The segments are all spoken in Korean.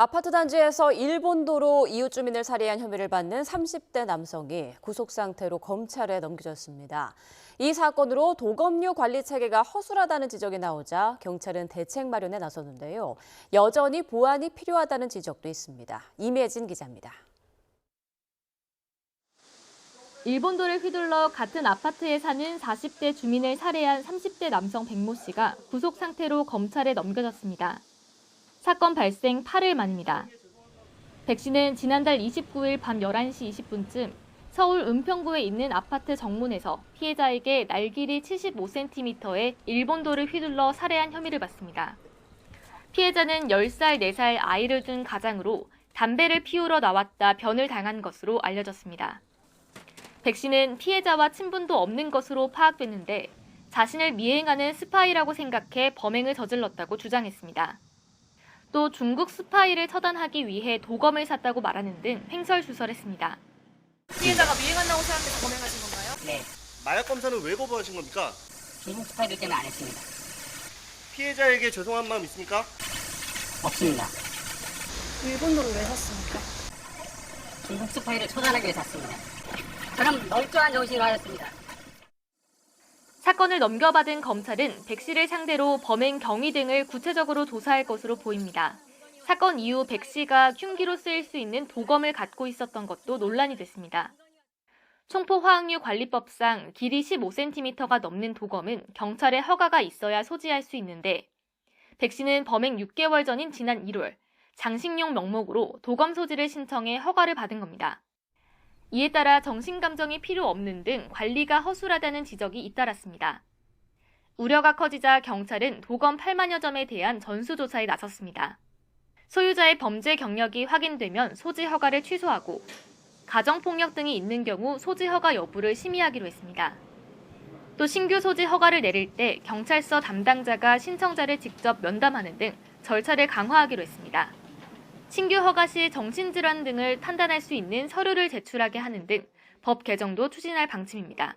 아파트 단지에서 일본도로 이웃 주민을 살해한 혐의를 받는 30대 남성이 구속 상태로 검찰에 넘겨졌습니다. 이 사건으로 도검류 관리 체계가 허술하다는 지적이 나오자 경찰은 대책 마련에 나섰는데요. 여전히 보완이 필요하다는 지적도 있습니다. 임혜진 기자입니다. 일본도를 휘둘러 같은 아파트에 사는 40대 주민을 살해한 30대 남성 백모 씨가 구속 상태로 검찰에 넘겨졌습니다. 사건 발생 8일 만입니다. 백 씨는 지난달 29일 밤 11시 20분쯤 서울 은평구에 있는 아파트 정문에서 피해자에게 날길이 75cm의 일본도를 휘둘러 살해한 혐의를 받습니다. 피해자는 10살, 4살 아이를 둔 가장으로 담배를 피우러 나왔다 변을 당한 것으로 알려졌습니다. 백 씨는 피해자와 친분도 없는 것으로 파악됐는데 자신을 미행하는 스파이라고 생각해 범행을 저질렀다고 주장했습니다. 또 중국 스파이를 처단하기 위해 도검을 샀다고 말하는 등 횡설수설했습니다. 피해자가 미행한다고 생각해서 범행하신 건가요? 네, 마약 검사는 왜 거부하신 겁니까? 중국 스파이들 때문에 안 했습니다. 피해자에게 죄송한 마음 있습니까? 없습니다. 일본도를 왜 샀습니까? 중국 스파이를 처단하기 위해 샀습니다. 저는 멀쩡한 정신으로 하였습니다. 사건을 넘겨받은 검찰은 백 씨를 상대로 범행 경위 등을 구체적으로 조사할 것으로 보입니다. 사건 이후 백 씨가 흉기로 쓰일 수 있는 도검을 갖고 있었던 것도 논란이 됐습니다. 총포화학류 관리법상 길이 15cm가 넘는 도검은 경찰의 허가가 있어야 소지할 수 있는데 백 씨는 범행 6개월 전인 지난 1월 장식용 명목으로 도검 소지를 신청해 허가를 받은 겁니다. 이에 따라 정신감정이 필요 없는 등 관리가 허술하다는 지적이 잇따랐습니다. 우려가 커지자 경찰은 도검 8만여 점에 대한 전수조사에 나섰습니다. 소유자의 범죄 경력이 확인되면 소지 허가를 취소하고 가정폭력 등이 있는 경우 소지 허가 여부를 심의하기로 했습니다. 또 신규 소지 허가를 내릴 때 경찰서 담당자가 신청자를 직접 면담하는 등 절차를 강화하기로 했습니다. 신규 허가 시 정신질환 등을 판단할 수 있는 서류를 제출하게 하는 등 법 개정도 추진할 방침입니다.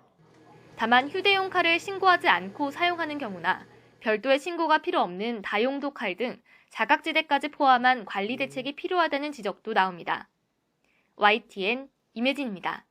다만 휴대용 칼을 신고하지 않고 사용하는 경우나 별도의 신고가 필요 없는 다용도 칼 등 자각지대까지 포함한 관리 대책이 필요하다는 지적도 나옵니다. YTN 임혜진입니다.